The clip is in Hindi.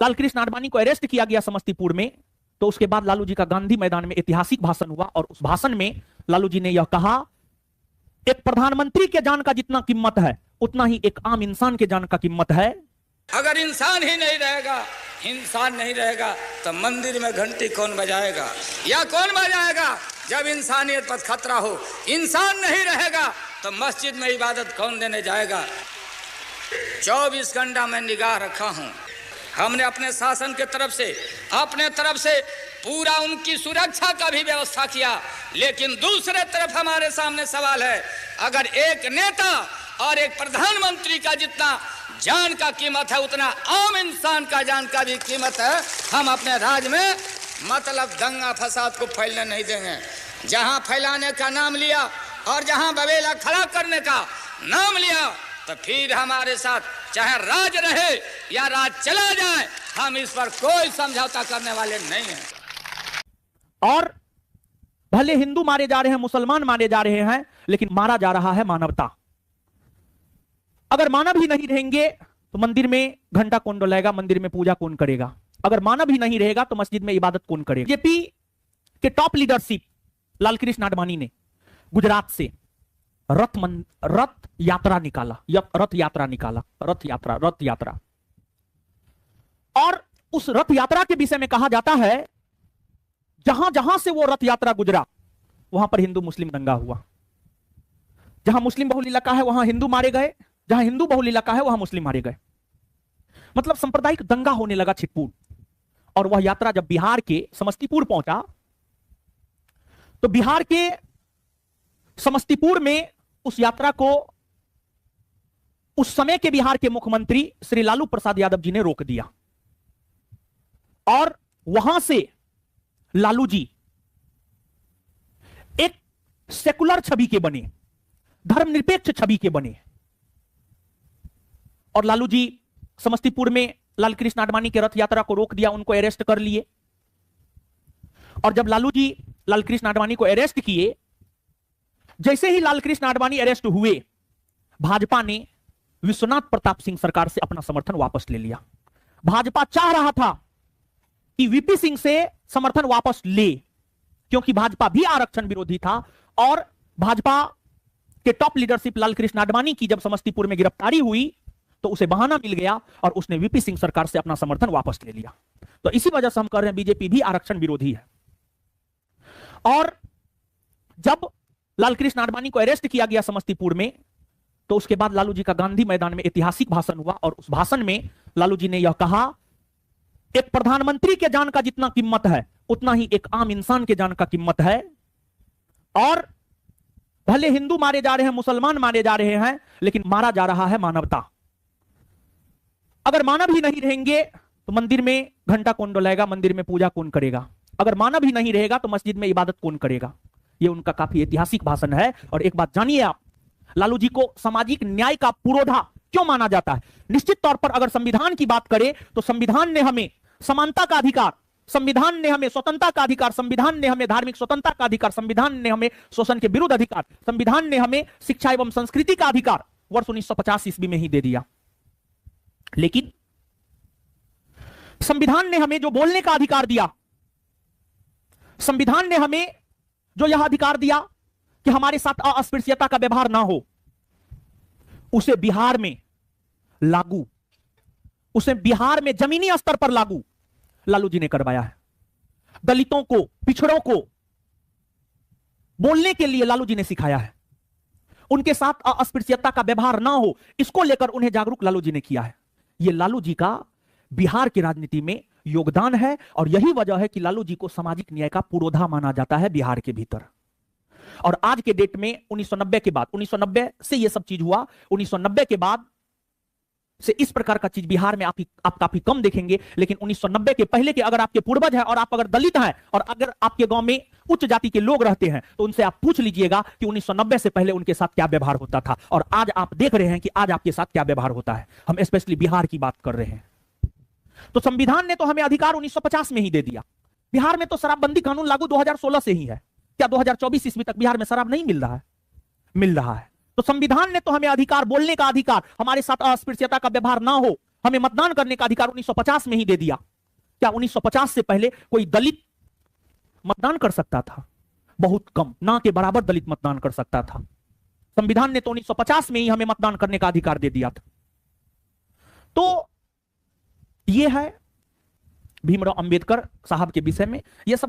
लालकृष्ण आडवाणी को अरेस्ट किया गया समस्तीपुर में, तो उसके बाद लालू जी का गांधी मैदान में ऐतिहासिक भाषण हुआ और उस भाषण में लालू जी ने यह कहा, एक प्रधानमंत्री के जान का जितना कीमत है उतना ही एक आम इंसान के जान का कीमत है। अगर इंसान ही नहीं रहेगा, इंसान नहीं रहेगा, तो मंदिर में घंटी कौन बजाएगा या कौन बजाएगा? जब इंसानियत पर खतरा हो, इंसान नहीं रहेगा तो मस्जिद में इबादत कौन देने जाएगा? 24 घंटा में निगाह रखा हूं। हमने अपने शासन के अपने तरफ से पूरा उनकी सुरक्षा का भी व्यवस्था किया, लेकिन दूसरे तरफ हमारे सामने सवाल है, अगर एक नेता और एक प्रधानमंत्री का जितना जान का कीमत है उतना आम इंसान का जान का भी कीमत है। हम अपने राज्य में मतलब दंगा फसाद को फैलने नहीं देंगे। जहां फैलाने का नाम लिया और जहां बवेला खड़ा करने का नाम लिया, तो फिर हमारे साथ चाहे राज रहे या राज चला जाए, हम इस पर कोई समझौता करने वाले नहीं हैं। और भले हिंदू मारे जा रहे हैं, मुसलमान मारे जा रहे हैं, लेकिन मारा जा रहा है मानवता। अगर मानव ही नहीं रहेंगे तो मंदिर में घंटा कौन डोलाएगा, मंदिर में पूजा कौन करेगा? अगर मानव ही नहीं रहेगा तो मस्जिद में इबादत कौन करेगा? बीजेपी के टॉप लीडरशिप लालकृष्ण आडवाणी ने गुजरात से रथ यात्रा निकाला, रथ यात्रा। और उस रथ यात्रा के विषय में कहा जाता है, जहां जहां से वो रथ यात्रा गुजरा वहां पर हिंदू मुस्लिम दंगा हुआ। जहां मुस्लिम बहुल इलाका है वहां हिंदू मारे गए, जहां हिंदू बहुल इलाका है वहां मुस्लिम मारे गए। मतलब सांप्रदायिक दंगा होने लगा छिटपुट। और वह यात्रा जब बिहार के समस्तीपुर पहुंचा, तो बिहार के समस्तीपुर में उस यात्रा को उस समय के बिहार के मुख्यमंत्री श्री लालू प्रसाद यादव जी ने रोक दिया। और वहां से लालू जी एक सेकुलर छवि के बने, धर्मनिरपेक्ष छवि के बने। और लालू जी समस्तीपुर में लालकृष्ण आडवाणी के रथ यात्रा को रोक दिया, उनको अरेस्ट कर लिए। और जब लालू जी लालकृष्ण आडवाणी को अरेस्ट किए, जैसे ही लालकृष्ण आडवाणी अरेस्ट हुए, भाजपा ने विश्वनाथ प्रताप सिंह सरकार से अपना समर्थन वापस ले लिया। भाजपा चाह रहा था कि वीपी सिंह से समर्थन वापस ले, क्योंकि भाजपा भी आरक्षण विरोधी था। और भाजपा के टॉप लीडरशिप लालकृष्ण आडवाणी की जब समस्तीपुर में गिरफ्तारी हुई तो उसे बहाना मिल गया और उसने वीपी सिंह सरकार से अपना समर्थन वापस ले लिया। तो इसी वजह से हम कह रहे हैं बीजेपी भी आरक्षण विरोधी है। और जब लालकृष्ण आडवाणी को अरेस्ट किया गया समस्तीपुर में, तो उसके बाद लालू जी का गांधी मैदान में ऐतिहासिक भाषण हुआ और उस भाषण में लालू जी ने यह कहा, एक प्रधानमंत्री के जान का जितना कीमत है उतना ही एक आम इंसान के जान का कीमत है। और भले हिंदू मारे जा रहे हैं, मुसलमान मारे जा रहे हैं, लेकिन मारा जा रहा है मानवता। अगर मानव ही नहीं रहेंगे तो मंदिर में घंटा कौन डोलाएगा, मंदिर में पूजा कौन करेगा? अगर मानव ही नहीं रहेगा तो मस्जिद में इबादत कौन करेगा? यह उनका काफी ऐतिहासिक भाषण है। और एक बात जानिए आप, लालू जी को सामाजिक न्याय का पुरोधा क्यों माना जाता है? निश्चित तौर पर अगर संविधान की बात करें तो संविधान ने हमें समानता का अधिकार, संविधान ने हमें स्वतंत्रता का अधिकार, संविधान ने हमें धार्मिक स्वतंत्रता का अधिकार, संविधान ने हमें शोषण के विरुद्ध अधिकार, संविधान ने हमें शिक्षा एवं संस्कृति का अधिकार वर्ष 1950 ईस्वी में ही दे दिया। लेकिन संविधान ने हमें जो बोलने का अधिकार दिया, संविधान ने हमें जो यह अधिकार दिया कि हमारे साथ अस्पृश्यता का व्यवहार ना हो, उसे बिहार में लागू, उसे बिहार में जमीनी स्तर पर लागू लालू जी ने करवाया है। दलितों को, पिछड़ों को बोलने के लिए लालू जी ने सिखाया है। उनके साथ अस्पृश्यता का व्यवहार ना हो, इसको लेकर उन्हें जागरूक लालू जी ने किया है। यह लालू जी का बिहार की राजनीति में योगदान है और यही वजह है कि लालू जी को सामाजिक न्याय का पुरोधा माना जाता है बिहार के भीतर। और आज के डेट में 1990 के बाद, 1990 से यह सब चीज हुआ, 1990 के बाद से इस प्रकार का चीज बिहार में आप काफी कम देखेंगे। लेकिन 1990 के पहले के अगर आपके पूर्वज हैं और आप अगर दलित हैं और अगर आपके गांव में उच्च जाति के लोग रहते हैं तो उनसे आप पूछ लीजिएगा कि 1990 से पहले उनके साथ क्या व्यवहार होता था और आज आप देख रहे हैं कि आज आपके साथ क्या व्यवहार होता है। हम स्पेशली बिहार की बात कर रहे हैं। तो संविधान ने तो हमें अधिकार 1950 में ही दे दिया। बिहार में तो शराबबंदी कानून लागू 2016 से ही है। क्या 2024 ईस्वी तक बिहार में शराब नहीं मिल रहा है? मिल रहा है। तो संविधान ने तो हमें अधिकार, बोलने का अधिकार, हमारे साथ अस्पृश्यता का व्यवहार ना हो, हमें मतदान करने का अधिकार 1950 में ही दे दिया। क्या 1950 से पहले कोई दलित मतदान कर सकता था? बहुत कम, ना के बराबर दलित मतदान कर सकता था। संविधान ने तो 1950 में ही हमें मतदान करने का अधिकार दे दिया था। तो यह है भीमराव अंबेडकर साहब के विषय में। यह सब